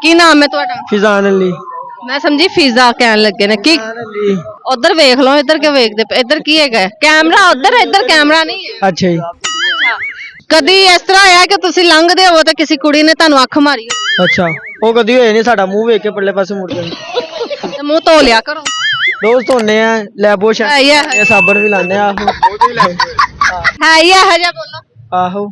ਕੀ ਨਾਮ ਹੈ ਤੁਹਾਡਾ? फिजान अली। ਮੈਂ ਸਮਝੀ ਫਿਜ਼ਾ ਕਹਿਣ ਲੱਗੇ ਨੇ ਕੀ? अली। ਉਧਰ ਵੇਖ ਲਓ, ਇੱਧਰ ਕਿਉਂ ਵੇਖਦੇ ਪਏ? ਇੱਧਰ ਕੀ ਹੈਗਾ? ਕੈਮਰਾ ਉਧਰ, ਇੱਧਰ ਕੈਮਰਾ ਨਹੀਂ ਹੈ। अच्छा जी। ਕਦੀ ਇਸ ਤਰ੍ਹਾਂ ਆਇਆ ਕਿ ਤੁਸੀਂ ਲੰਘਦੇ ਹੋ ਤਾਂ ਕਿਸੇ ਕੁੜੀ ਨੇ ਤੁਹਾਨੂੰ ਅੱਖ ਮਾਰੀ अच्छा वो कदी होए नहीं, साडा मुंह वेख के परले पासे मुड़ जाए। ਤੇ ਮੂੰਹ ਧੋ ਲਿਆ ਕਰੋ। दोस्त होने हैं लैबो है ही है। ये साबन भी लाने आहो। ਹੈ ਹੀ ਇਹੋ ਜਿਹਾ ਬੋਲੋ। आहो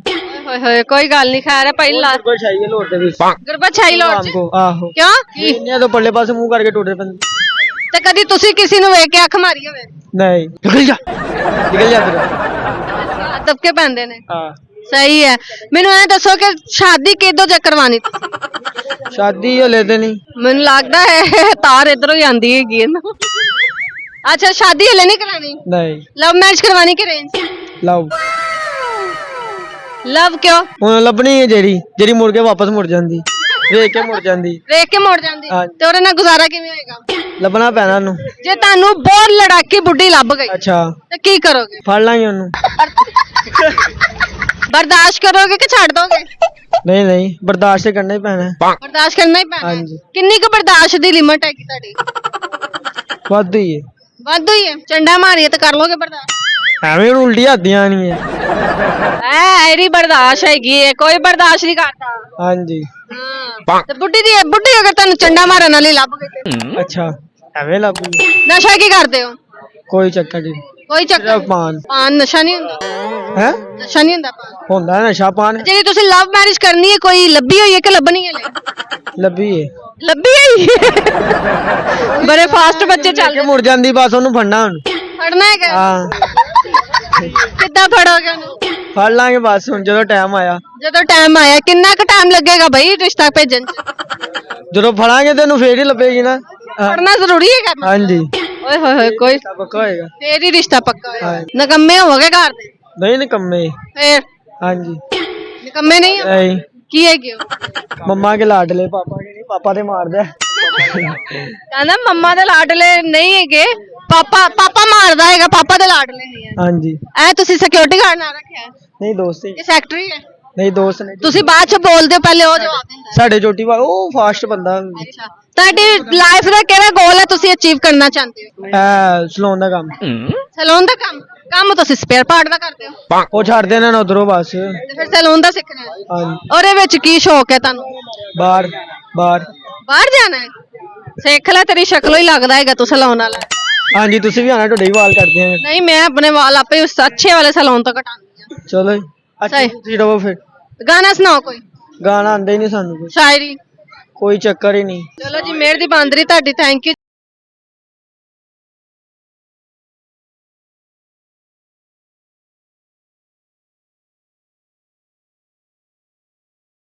ਹੋਏ ਹੋਏ ਕੋਈ ਗੱਲ ਨਹੀਂ, ਖੈਰ ਹੈ ਪਹਿਲਾਂ कोई चाहिए लोट दे विच ਗਰਬਾ ਛਾਈ ਲੋੜ ਚ को आहो ਕਿਉਂ ਕੀ? इन्ने तो परले पासे मुंह करके टोटे पंदे। ਤੇ ਕਦੀ ਤੁਸੀਂ ਕਿਸੇ ਨੂੰ ਵੇਖ ਕੇ ਅੱਖ ਮਾਰੀ ਹੋਵੇ? नहीं निकल जा तेरे। ਦਬਕੇ ਪੈਂਦੇ ਨੇ। हां ਸਹੀ ਹੈ। ਮੈਨੂੰ ਇਹ ਦੱਸੋ ਕਿ ਸ਼ਾਦੀ ਕਿਦੋਂ ਜੇ ਕਰਵਾਣੀ? शादी हले ते नहीं। ਮੈਨੂੰ ਲੱਗਦਾ ਹੈ ਤਾਰ ਇਧਰੋਂ ਹੀ ਆਂਦੀ ਹੈਗੀ ਹੈ ਨਾ। ਅੱਛਾ ਸ਼ਾਦੀ ਹਲੇ ਨਹੀਂ ਕਰਾਣੀ? नहीं ਲਵ ਮੈਰਿਜ ਕਰਵਾਣੀ ਕਿ ਅਰੇਂਜ? लव ਲਵ ਕਿਉਂ? ਹੁਣ ਲੱਭਣੀ ਹੈ ਜਿਹੜੀ ਜਿਹੜੀ ਮੁੜ ਕੇ ਵਾਪਸ ਮੁੜ ਜਾਂਦੀ, ਵੇਖ ਕੇ ਮੁੜ ਜਾਂਦੀ। ਵੇਖ ਕੇ ਮੁੜ ਜਾਂਦੀ ਹਾਂ। ਤੇ ਉਹਦੇ ਨਾਲ ਗੁਜ਼ਾਰਾ ਕਿਵੇਂ ਹੋਏਗਾ? ਲੱਭਣਾ ਪੈਣਾ ਉਹਨੂੰ। ਜੇ ਤੁਹਾਨੂੰ ਬਹੁਤ ਲੜਾਕੀ ਬੁੱਢੀ ਲੱਭ ਗਈ ਅੱਛਾ ਤੇ ਕੀ ਕਰੋਗੇ? ਫੜ ਲਾਂਗੇ ਉਹਨੂੰ। ਬਰਦਾਸ਼ਤ ਕਰੋਗੇ ਕਿ ਛੱਡ ਦੋਗੇ? ਨਹੀਂ ਨਹੀਂ ਬਰਦਾਸ਼ਤ ਕਰਨਾ ਹੀ ਪੈਣਾ ਹੈ। ਬਰਦਾਸ਼ਤ ਕਰਨਾ ਹੀ ਪੈਣਾ ਹੈ। ਹਾਂਜੀ। ਕਿੰਨੀ ਕੁ ਬਰਦਾਸ਼ਤ ਦੀ ਲਿਮਟ ਹੈਗੀ ਤੁਹਾਡੀ? ਵਾਧੂ ਹੀ ਹੈ। ਵਾਧੂ ਹੀ ਹੈ। ਚੰਡਾ ਮਾਰੀਏ ਤਾਂ ਕਰ ਲੋਗੇ ਬਰਦਾਸ਼ਤ? ਐਵੇਂ ਹੁਣ ਉਲਟੀ ਆਦੀਆਂ ਨਹੀਂ ਹੈ। ਐਰੀ ਬਰਦਾਸ਼ਤ ਹੈਗੀ ਹੈ, ਕੋਈ ਬਰਦਾਸ਼ਤ ਨਹੀਂ ਕਰਦਾ। ਹਾਂਜੀ ਹਾਂ ਤੇ ਬੁੱਢੀ ਅਗਰ ਤੁਹਾਨੂੰ ਚੰਡਾ ਮਾਰਨ ਵਾਲੀ ਲੱਭ ਗਈ ਤੇ? ਅੱਛਾ ਐਵੇਂ ਲੱਭ ਗਈ। ਨਸ਼ਾ ਕੀ ਕਰਦੇ ਹੋ? ਕੋਈ ਚੱਕਰ ਨਹੀਂ। ਕੋਈ ਚੱਕਰ ਸਿਰਫ ਪਾਨ। ਪਾਨ ਨਸ਼ਾ ਨਹੀਂ ਹੁੰਦਾ? ਹੈ ਨਸ਼ਾ ਨਹੀਂ ਹੁੰਦਾ ਪਾਨ? ਹੁੰਦਾ ਨਸ਼ਾ ਪਾਨ। ਜਿਹੜੀ ਤੁਸੀਂ ਲਵ ਮੈਰਿਜ ਕਰਨੀ ਹੈ ਕੋਈ ਲੱਭੀ ਹੋਈ ਹੈ ਕਿ ਲੱਭਣੀ ਹੈ? ਲੱਭੀ ਹੈ। ਲੱਭੀ ਹੈ। ਬੜੇ ਫਾਸਟ ਬੱਚੇ ਚੱਲ ਕੇ ਮੁੜ ਜਾਂਦੀ, ਬਸ ਉਹਨੂੰ ਫੜਨਾ ਹੁਣ। ਫੜਨਾ ਹੈਗਾ? ਹਾਂ ਕਿੱਦਾਂ ਫੜੋਗੇ ਉਹਨੂੰ? ਫੜ ਲਾਂਗੇ ਬਸ ਹੁਣ ਜਦੋਂ ਟਾਈਮ ਆਇਆ। ਜਦੋਂ ਟਾਈਮ ਆਇਆ। ਕਿੰਨਾ ਕੁ ਟਾਈਮ ਲੱਗੇਗਾ ਬਈ ਰਿਸ਼ਤਾ ਭੇਜਣ ਚ? ਜਦੋਂ ਫੜਾਂਗੇ ਤੈਨੂੰ ਫੇਰ ਹੀ ਲੱਭੇਗੀ ਨਾ। ਫੜਨਾ ਜ਼ਰੂਰੀ ਹੈਗਾ? ਹਾਂਜੀ ਓਏ ਹੋਏ ਹੋਏ ਕੋਈ ਪੱਕਾ ਹੋਏਗਾ। ਫੇਰ ਹੀ ਰਿਸ਼ਤਾ ਪੱਕਾ ਹੋਏਗਾ। ਹਾਂ। ਨਕੰਮੇ ਹੋਵੋਗੇ ਘਰ ਦੇ? ਨਹੀਂ ਨਿਕੰਮੇ। ਫੇਰ ਹਾਂਜੀ ਨਿਕੰਮੇ ਨਹੀਂ ਹੋ? ਨਹੀਂ ਕੀ ਹੈਗੇ ਹੋ? ਮੰਮਾ ਕੇ ਲਾਡਲੇ, ਪਾਪਾ ਕੇ ਨਹੀਂ, ਪਾਪਾ ਤੇ ਮਾਰਦਾ। ਕਹਿੰਦਾ ਮੰਮਾ ਦੇ ਲਾਡਲੇ ਨਹੀਂ ਹੈਗੇ, ਪਾਪਾ ਮਾਰਦਾ ਹੈਗਾ, ਪਾਪਾ ਦੇ ਲਾਡਲੇ ਨਹੀਂ ਹੈ। ਹਾਂਜੀ ਐ ਤੁਸੀਂ ਸਿਕਿਉਰਿਟੀ ਗਾਰਡ ਨਾਲ ਰੱਖਿਆ? ਨਹੀਂ ਦੋਸਤ ਹੀ। ਇਹ ਸੈਕਟਰੀ ਹੈ? ਨਹੀਂ ਦੋਸਤ ਨੇ। ਤੁਸੀਂ ਬਾਅਦ ਚ ਬੋਲਦੇ ਹੋ, ਪਹਿਲੇ ਉਹ ਜਵਾਬ ਦਿੰਦਾ ਹੈ। ਸਾਡੇ ਚੋਟੀ ਵਾਲਾ ਉਹ ਫਾਸਟ ਬੰਦਾ। ਅੱਛਾ ਤੁਹਾਡੀ ਲਾਈਫ ਦਾ ਕਿਹੜਾ ਗੋਲ ਹੈ ਤੁਸੀਂ ਅਚੀਵ ਕਰਨਾ ਚਾਹੁੰਦੇ ਹੋ? ਸਲੂਨ ਦਾ ਕੰਮ। ਸੈਲੂਨ ਦਾ ਕੰਮ ਤੁਸੀਂ ਸਪੇਅਰ ਪਾਰਟ ਦਾ ਕਰਦੇ ਹੋ? ਉਹ ਛੱਡ ਦੇਣਾ ਨਾ ਉਧਰੋਂ ਬਸ। ਤੇ ਫਿਰ ਸੈਲੂਨ ਦਾ ਸਿੱਖਣਾ ਹੈ? ਹਾਂਜੀ ਉਹਦੇ ਵਿੱਚ ਕੀ ਸ਼ੌਕ ਹੈ ਤੁਹਾਨੂੰ? ਬਾਹਰ ਬਾਹਰ। ਬਾਹਰ ਜਾਣਾ ਹੈ? ਸਿੱਖ ਲੈ, ਤੇਰੀ ਸ਼ਕਲੋਂ ਹੀ ਲੱਗਦਾ ਹੈਗਾ ਤੂੰ ਸੈਲੂਨ ਵਾਲਾ। ਹਾਂਜੀ ਤੁਸੀਂ ਵੀ ਆਣਾ, ਤੁਹਾਡੇ ਹੀ ਵਾਲ ਕੱਟਦੇ ਆ। ਨਹੀਂ ਮੈਂ ਆਪਣੇ ਵਾਲ ਆਪੇ ਉਸ ਅੱਛੇ ਵਾਲੇ ਸੈਲੂਨ ਤੋਂ ਕਟਾਉਂਦੀ ਹਾਂ। ਚਲੋ ਅੱਛਾ ਸਹੀ। ਤੁਸੀਂ ਰਹੋ ਫਿਰ। ਗਾਣਾ ਸੁਣਾਓ ਕੋਈ। ਗਾਣਾ ਆਂਦਾ ਹੀ ਨਹੀਂ ਸਾਨੂੰ ਕੋਈ। ਸ਼ਾਇਰੀ। ਕੋਈ ਚੱਕਰ ਹੀ ਨਹੀਂ। ਚਲੋ ਜੀ, ਮਿਹਰ ਦੀ ਬਾਂਦਰੀ ਤੁਹਾਡੀ, ਥੈਂਕ ਯੂ।